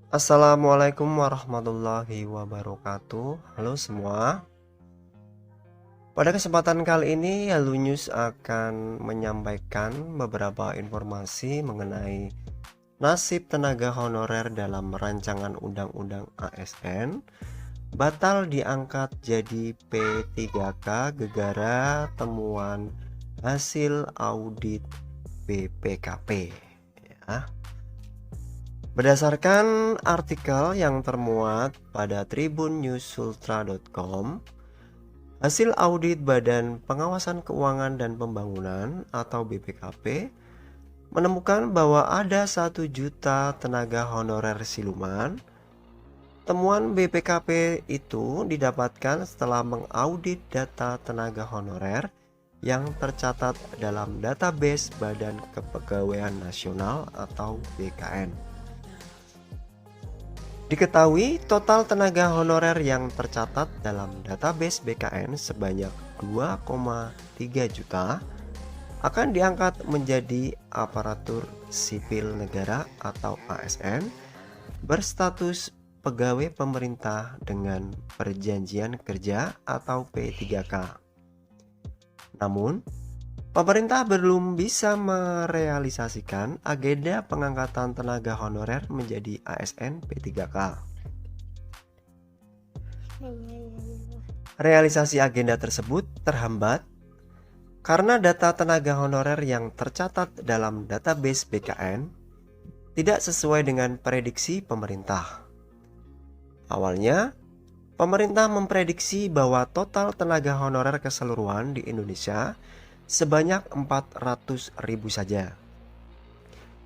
Assalamualaikum warahmatullahi wabarakatuh. Halo semua. Pada kesempatan kali ini, Halo News akan menyampaikan beberapa informasi mengenai nasib tenaga honorer dalam rancangan Undang-Undang ASN batal diangkat jadi P3K gegara temuan hasil audit BPKP. Ya. Berdasarkan artikel yang termuat pada tribunnews.sultra.com, hasil audit Badan Pengawasan Keuangan dan Pembangunan atau BPKP menemukan bahwa ada 1 juta tenaga honorer siluman. Temuan BPKP itu didapatkan setelah mengaudit data tenaga honorer yang tercatat dalam database Badan Kepegawaian Nasional atau BKN. Diketahui total tenaga honorer yang tercatat dalam database BKN sebanyak 2,3 juta akan diangkat menjadi aparatur sipil negara atau ASN berstatus pegawai pemerintah dengan perjanjian kerja atau P3K. Namun, pemerintah belum bisa merealisasikan agenda pengangkatan tenaga honorer menjadi ASN P3K. Realisasi agenda tersebut terhambat karena data tenaga honorer yang tercatat dalam database BKN tidak sesuai dengan prediksi pemerintah. Awalnya, pemerintah memprediksi bahwa total tenaga honorer keseluruhan di Indonesia sebanyak 400.000 saja.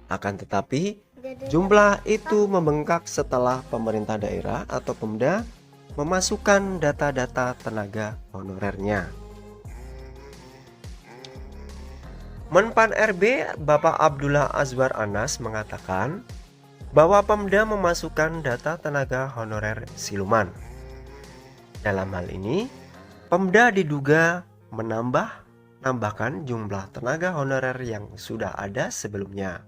Akan tetapi, jumlah itu membengkak setelah pemerintah daerah atau Pemda memasukkan data-data tenaga honorernya. Menpan RB Bapak Abdullah Azwar Anas mengatakan bahwa Pemda memasukkan data tenaga honorer siluman. Dalam hal ini, Pemda diduga menambahkan jumlah tenaga honorer yang sudah ada sebelumnya.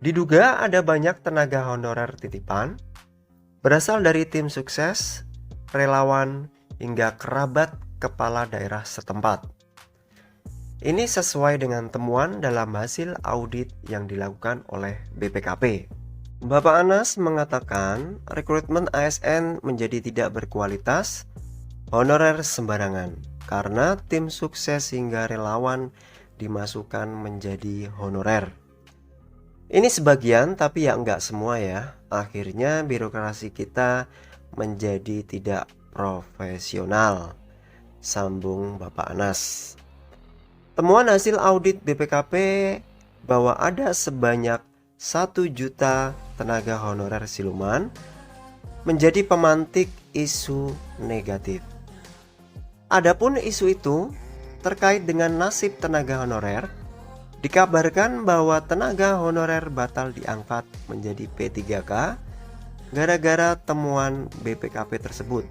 Diduga ada banyak tenaga honorer titipan berasal dari tim sukses, relawan, hingga kerabat kepala daerah setempat. Ini sesuai dengan temuan dalam hasil audit yang dilakukan oleh BPKP. Bapak Anas mengatakan rekrutmen ASN menjadi tidak berkualitas, honorer sembarangan, karena tim sukses hingga relawan dimasukkan menjadi honorer. Ini sebagian, tapi ya enggak semua ya. Akhirnya birokrasi kita menjadi tidak profesional, sambung Bapak Anas. Temuan hasil audit BPKP bahwa ada sebanyak 1 juta tenaga honorer siluman menjadi pemantik isu negatif. Adapun isu itu terkait dengan nasib tenaga honorer, dikabarkan bahwa tenaga honorer batal diangkat menjadi P3K gara-gara temuan BPKP tersebut.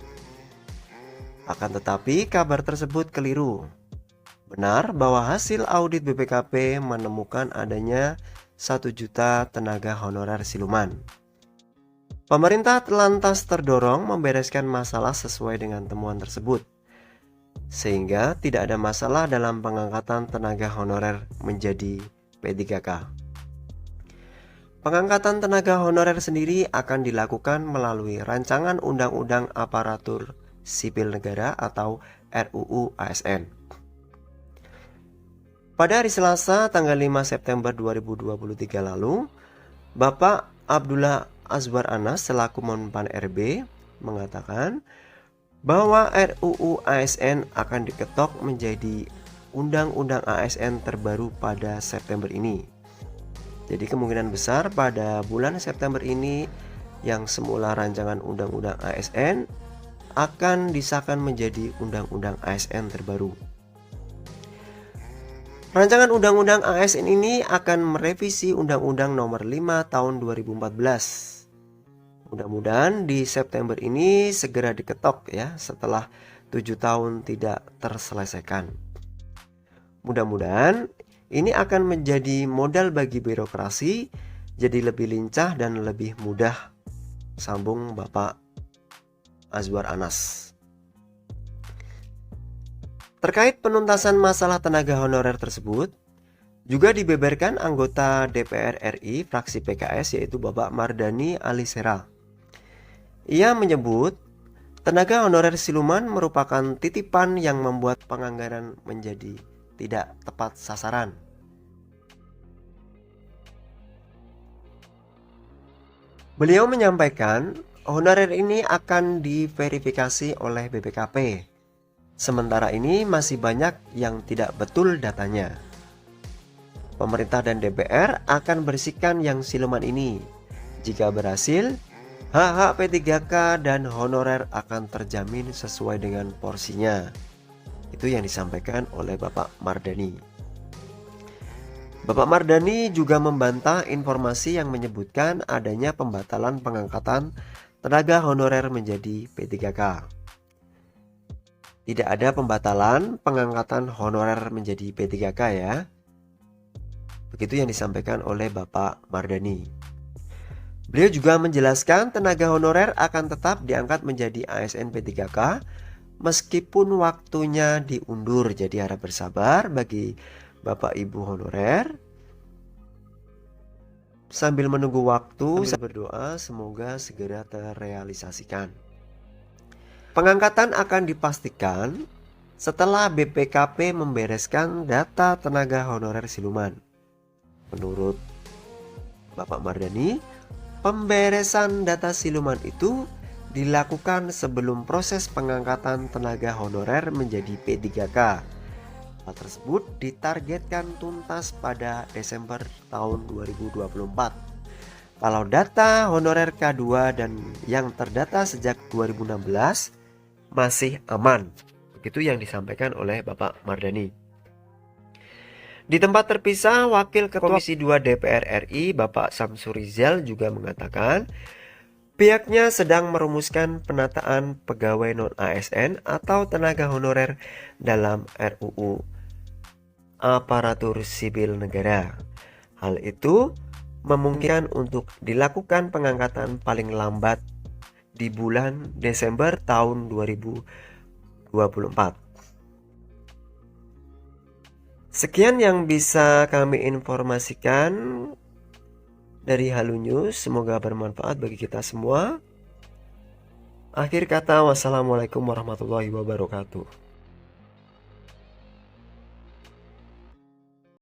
Akan tetapi kabar tersebut keliru. Benar bahwa hasil audit BPKP menemukan adanya 1 juta tenaga honorer siluman. Pemerintah lantas terdorong membereskan masalah sesuai dengan temuan tersebut, sehingga tidak ada masalah dalam pengangkatan tenaga honorer menjadi P3K. Pengangkatan tenaga honorer sendiri akan dilakukan melalui Rancangan Undang-Undang Aparatur Sipil Negara atau RUU ASN. Pada hari Selasa tanggal 5 September 2023 lalu, Bapak Abdullah Azwar Anas selaku Menpan RB mengatakan bahwa RUU ASN akan diketok menjadi Undang-Undang ASN terbaru pada September ini. Jadi kemungkinan besar pada bulan September ini yang semula rancangan Undang-Undang ASN akan disahkan menjadi Undang-Undang ASN terbaru. Rancangan Undang-Undang ASN ini akan merevisi Undang-Undang Nomor 5 Tahun 2014. Mudah-mudahan di September ini segera diketok ya setelah 7 tahun tidak terselesaikan. Mudah-mudahan ini akan menjadi modal bagi birokrasi jadi lebih lincah dan lebih mudah, sambung Bapak Azwar Anas. Terkait penuntasan masalah tenaga honorer tersebut, juga dibeberkan anggota DPR RI fraksi PKS yaitu Bapak Mardani Alisera. Ia menyebut tenaga honorer siluman merupakan titipan yang membuat penganggaran menjadi tidak tepat sasaran. Beliau menyampaikan honorer ini akan diverifikasi oleh BPKP. Sementara ini masih banyak yang tidak betul datanya. Pemerintah dan DPR akan bersihkan yang siluman ini. Jika berhasil, hak-hak P3K dan honorer akan terjamin sesuai dengan porsinya. Itu yang disampaikan oleh Bapak Mardani. Bapak Mardani juga membantah informasi yang menyebutkan adanya pembatalan pengangkatan tenaga honorer menjadi P3K. Tidak ada pembatalan pengangkatan honorer menjadi P3K ya. Begitu yang disampaikan oleh Bapak Mardani. Beliau juga menjelaskan tenaga honorer akan tetap diangkat menjadi ASN P3K meskipun waktunya diundur. Jadi harap bersabar bagi Bapak Ibu honorer. Sambil menunggu waktu, saya berdoa semoga segera terrealisasikan. Pengangkatan akan dipastikan setelah BPKP membereskan data tenaga honorer siluman. Menurut Bapak Mardani, pemberesan data siluman itu dilakukan sebelum proses pengangkatan tenaga honorer menjadi P3K. Hal tersebut ditargetkan tuntas pada Desember tahun 2024. Kalau data honorer K2 dan yang terdata sejak 2016 masih aman. Begitu yang disampaikan oleh Bapak Mardani. Di tempat terpisah, Wakil Ketua Komisi 2 DPR RI Bapak Samsur Rizal juga mengatakan pihaknya sedang merumuskan penataan pegawai non-ASN atau tenaga honorer dalam RUU Aparatur Sipil Negara. Hal itu memungkinkan untuk dilakukan pengangkatan paling lambat di bulan Desember tahun 2024. Sekian yang bisa kami informasikan dari Halo News. Semoga bermanfaat bagi kita semua. Akhir kata, wassalamualaikum warahmatullahi wabarakatuh.